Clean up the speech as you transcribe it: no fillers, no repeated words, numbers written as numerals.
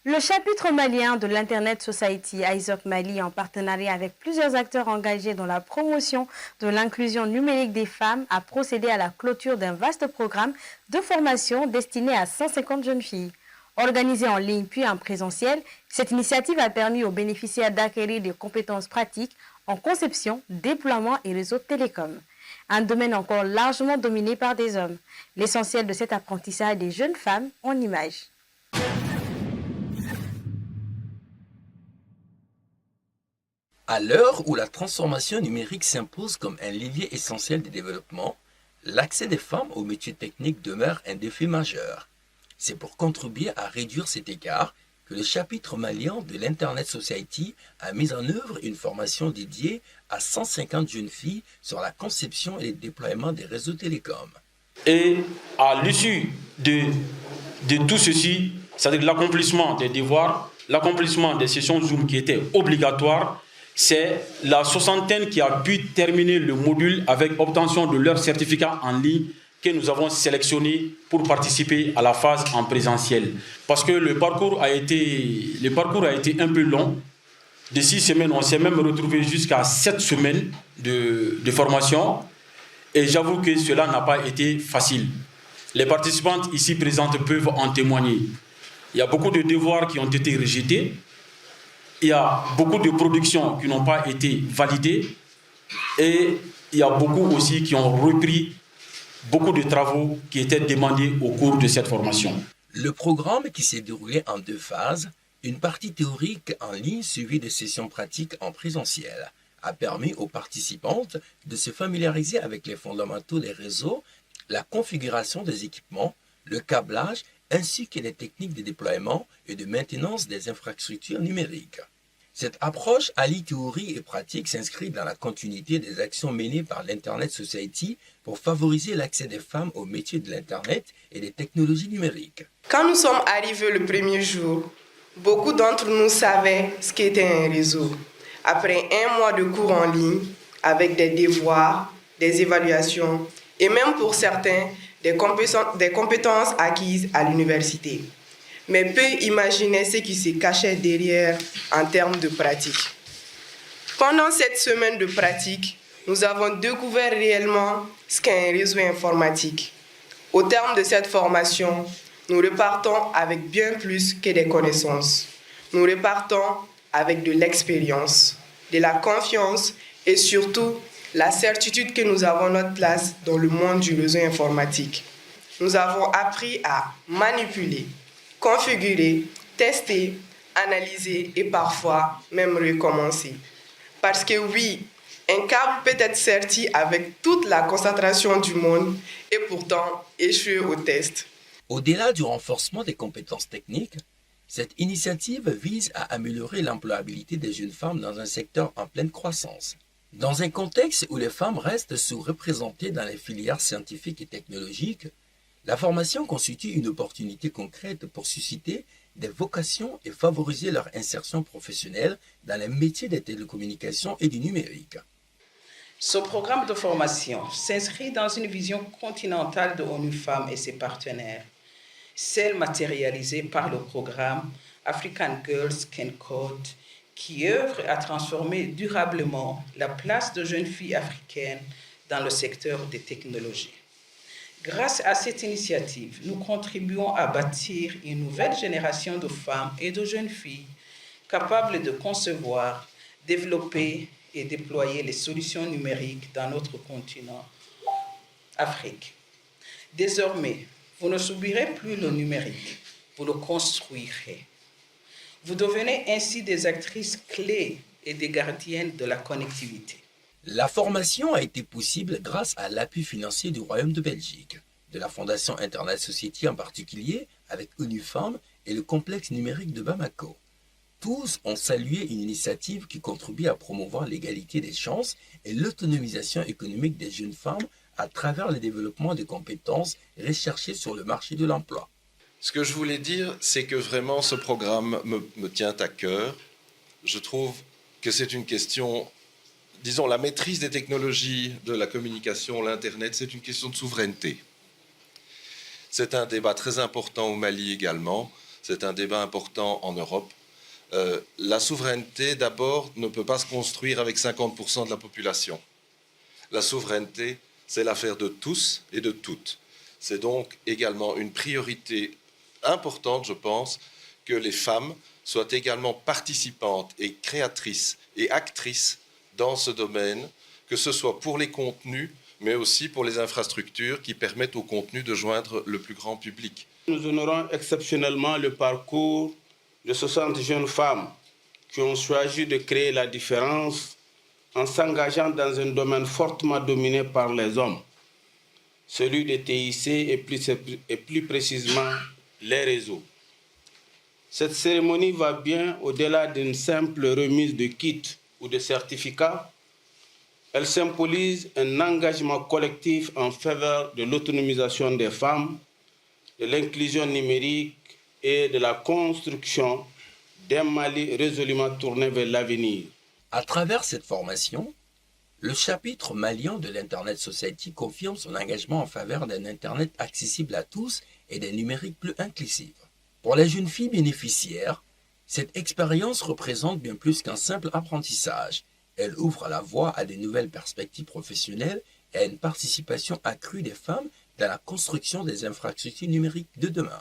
Le chapitre malien de l'Internet Society ISOC Mali, en partenariat avec plusieurs acteurs engagés dans la promotion de l'inclusion numérique des femmes, a procédé à la clôture d'un vaste programme de formation destiné à 150 jeunes filles. Organisée en ligne puis en présentiel, cette initiative a permis aux bénéficiaires d'acquérir des compétences pratiques en conception, déploiement et réseau télécom. Un domaine encore largement dominé par des hommes. L'essentiel de cet apprentissage des jeunes femmes en images. À l'heure où la transformation numérique s'impose comme un levier essentiel du développement, l'accès des femmes aux métiers techniques demeure un défi majeur. C'est pour contribuer à réduire cet écart que le chapitre malien de l'Internet Society a mis en œuvre une formation dédiée à 150 jeunes filles sur la conception et le déploiement des réseaux télécoms. Et à l'issue de tout ceci, c'est-à-dire l'accomplissement des devoirs, l'accomplissement des sessions Zoom qui étaient obligatoires, c'est la soixantaine qui a pu terminer le module avec obtention de leur certificat en ligne que nous avons sélectionné pour participer à la phase en présentiel. Parce que le parcours a été un peu long. De 6 semaines, on s'est même retrouvé jusqu'à 7 semaines de formation. Et j'avoue que cela n'a pas été facile. Les participantes ici présentes peuvent en témoigner. Il y a beaucoup de devoirs qui ont été rejetés. Il y a beaucoup de productions qui n'ont pas été validées. Et il y a beaucoup aussi qui ont repris beaucoup de travaux qui étaient demandés au cours de cette formation. Le programme qui s'est déroulé en 2 phases, une partie théorique en ligne suivie de sessions pratiques en présentiel, a permis aux participantes de se familiariser avec les fondamentaux des réseaux, la configuration des équipements, le câblage, ainsi que les techniques de déploiement et de maintenance des infrastructures numériques. Cette approche allie théorie et pratique s'inscrit dans la continuité des actions menées par l'Internet Society pour favoriser l'accès des femmes aux métiers de l'Internet et des technologies numériques. Quand nous sommes arrivés le premier jour, beaucoup d'entre nous savaient ce qu'était un réseau. Après 1 mois de cours en ligne, avec des devoirs, des évaluations et même pour certains, des compétences acquises à l'université. Mais peu imaginaient ce qui se cachait derrière en termes de pratique. Pendant cette semaine de pratique, nous avons découvert réellement ce qu'est un réseau informatique. Au terme de cette formation, nous repartons avec bien plus que des connaissances. Nous repartons avec de l'expérience, de la confiance et surtout la certitude que nous avons notre place dans le monde du réseau informatique. Nous avons appris à manipuler, configurer, tester, analyser et parfois même recommencer. Parce que oui, un câble peut être serti avec toute la concentration du monde et pourtant échouer au test. Au-delà du renforcement des compétences techniques, cette initiative vise à améliorer l'employabilité des jeunes femmes dans un secteur en pleine croissance. Dans un contexte où les femmes restent sous-représentées dans les filières scientifiques et technologiques, la formation constitue une opportunité concrète pour susciter des vocations et favoriser leur insertion professionnelle dans les métiers des télécommunications et du numérique. Ce programme de formation s'inscrit dans une vision continentale de ONU Femmes et ses partenaires, celle matérialisée par le programme African Girls Can Code, qui œuvre à transformer durablement la place de jeunes filles africaines dans le secteur des technologies. Grâce à cette initiative, nous contribuons à bâtir une nouvelle génération de femmes et de jeunes filles capables de concevoir, développer et déployer les solutions numériques dans notre continent, Afrique. Désormais, vous ne subirez plus le numérique, vous le construirez. Vous devenez ainsi des actrices clés et des gardiennes de la connectivité. La formation a été possible grâce à l'appui financier du Royaume de Belgique, de la Fondation Internet Society en particulier, avec ONU Femmes et le complexe numérique de Bamako. Tous ont salué une initiative qui contribue à promouvoir l'égalité des chances et l'autonomisation économique des jeunes femmes à travers le développement de compétences recherchées sur le marché de l'emploi. Ce que je voulais dire, c'est que vraiment ce programme me tient à cœur. Je trouve que c'est une question, disons, la maîtrise des technologies de la communication, l'Internet, c'est une question de souveraineté. C'est un débat très important au Mali également. c'est un débat important en Europe. La souveraineté, d'abord, ne peut pas se construire avec 50% de la population. La souveraineté, c'est l'affaire de tous et de toutes. C'est donc également une priorité importante, je pense, que les femmes soient également participantes et créatrices et actrices dans ce domaine, que ce soit pour les contenus, mais aussi pour les infrastructures qui permettent aux contenus de joindre le plus grand public. Nous honorons exceptionnellement le parcours de 60 jeunes femmes qui ont choisi de créer la différence en s'engageant dans un domaine fortement dominé par les hommes, celui des TIC et plus précisément les réseaux. Cette cérémonie va bien au-delà d'une simple remise de kits ou de certificats. Elle symbolise un engagement collectif en faveur de l'autonomisation des femmes, de l'inclusion numérique et de la construction d'un Mali résolument tourné vers l'avenir. À travers cette formation, le chapitre malien de l'Internet Society confirme son engagement en faveur d'un Internet accessible à tous et d'un numérique plus inclusif. Pour les jeunes filles bénéficiaires, cette expérience représente bien plus qu'un simple apprentissage. Elle ouvre la voie à de nouvelles perspectives professionnelles et à une participation accrue des femmes dans la construction des infrastructures numériques de demain.